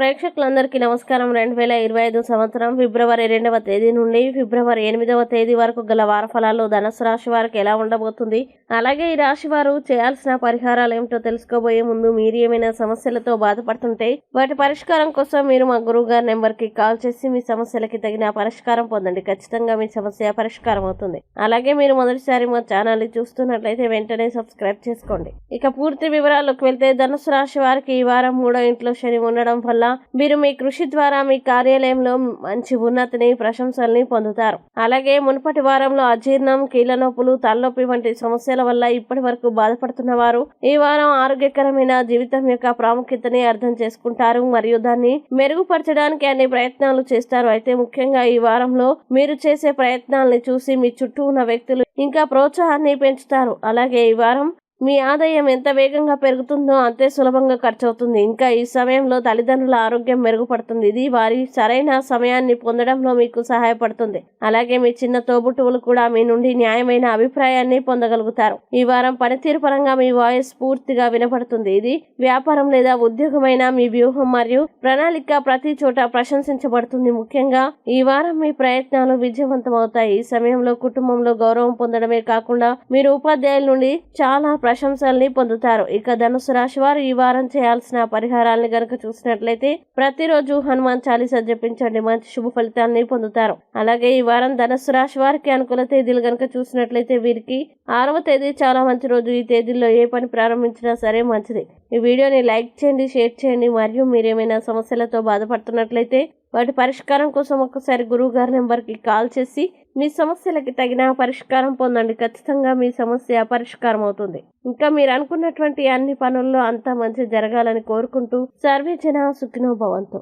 ప్రేక్షకులందరికీ నమస్కారం. 2025 సంవత్సరం ఫిబ్రవరి 2వ తేదీ నుండి ఫిబ్రవరి 8వ తేదీ వరకు గల వార ఫలాల్లో ధనుసు రాశి వారికి ఎలా ఉండబోతుంది, అలాగే ఈ రాశి వారు చేయాల్సిన పరిహారాలు ఏమిటో తెలుసుకోబోయే ముందు మీరు ఏమైనా సమస్యలతో బాధపడుతుంటే వాటి పరిష్కారం కోసం మీరు మా గురువు గారి నెంబర్కి కాల్ చేసి మీ సమస్యలకి తగిన పరిష్కారం పొందండి. ఖచ్చితంగా మీ సమస్య పరిష్కారం అవుతుంది. అలాగే మీరు మొదటిసారి మా ఛానల్ని చూస్తున్నట్లయితే వెంటనే సబ్స్క్రైబ్ చేసుకోండి. ఇక పూర్తి వివరాల్లోకి వెళ్తే ధనుసు రాశి వారికి ఈ వారం 3వ ఇంట్లో శని ఉండడం వల్ల మీరు మీ కృషి ద్వారా మీ కార్యాలయంలో మంచి ఉన్నతిని, ప్రశంసల్ని పొందుతారు. అలాగే మునుపటి వారంలో అజీర్ణం, కీళ్ళ నొప్పులు, తలనొప్పి వంటి సమస్యల వల్ల ఇప్పటి వరకు బాధపడుతున్న వారు ఈ వారం ఆరోగ్యకరమైన జీవితం యొక్క ప్రాముఖ్యతని అర్థం చేసుకుంటారు మరియు దాన్ని మెరుగుపరచడానికి అన్ని ప్రయత్నాలు చేస్తారు. అయితే ముఖ్యంగా ఈ వారంలో మీరు చేసే ప్రయత్నాల్ని చూసి మీ చుట్టూ ఉన్న వ్యక్తులు ఇంకా ప్రోత్సాహాన్ని పెంచుతారు. అలాగే ఈ వారం మీ ఆదాయం ఎంత వేగంగా పెరుగుతుందో అంతే సులభంగా ఖర్చు అవుతుంది. ఇంకా ఈ సమయంలో తల్లిదండ్రుల ఆరోగ్యం మెరుగుపడుతుంది. ఇది వారి సరైన సమయాన్ని పొందడంలో మీకు సహాయపడుతుంది. అలాగే మీ చిన్న తోబుట్టువులు కూడా మీ నుండి న్యాయమైన అభిప్రాయాన్ని పొందగలుగుతారు. ఈ వారం పనితీరు పరంగా మీ వాయిస్ పూర్తిగా వినపడుతుంది. ఇది వ్యాపారం లేదా ఉద్యోగమైన మీ వ్యూహం మరియు ప్రణాళిక ప్రతి చోట ప్రశంసించబడుతుంది. ముఖ్యంగా ఈ వారం మీ ప్రయత్నాలు విజయవంతమవుతాయి. ఈ సమయంలో కుటుంబంలో గౌరవం పొందడమే కాకుండా మీరు ఉపాధ్యాయుల నుండి చాలా ప్రశంసల్ని పొందుతారు. ఇక ధనుసు రాశి వారు ఈ వారం చేయాల్సిన పరిహారాలని గనక చూసినట్లయితే ప్రతిరోజు హనుమాన్ చాలీసా జపించండి, మంచి శుభ ఫలితాలని పొందుతారు. అలాగే ఈ వారం ధనుసు రాశి వారికి అనుకూల తేదీలు గనక చూసినట్లయితే వీరికి 6వ తేదీ చాలా మంచి రోజు. ఈ తేదీల్లో ఏ పని ప్రారంభించినా సరే మంచిది. ఈ వీడియోని లైక్ చేయండి, షేర్ చేయండి. మరియు మీరేమైనా సమస్యలతో బాధపడుతున్నట్లయితే వాటి పరిష్కారం కోసం ఒక్కసారి గురువు గారి నెంబర్కి కాల్ చేసి మీ సమస్యలకి తగిన పరిష్కారం పొందండి. ఖచ్చితంగా మీ సమస్య పరిష్కారం అవుతుంది. ఇంకా మీరు అనుకున్నటువంటి అన్ని పనుల్లో అంతా మంచి జరగాలని కోరుకుంటూ సర్వే జన సుఖినో భవంతు.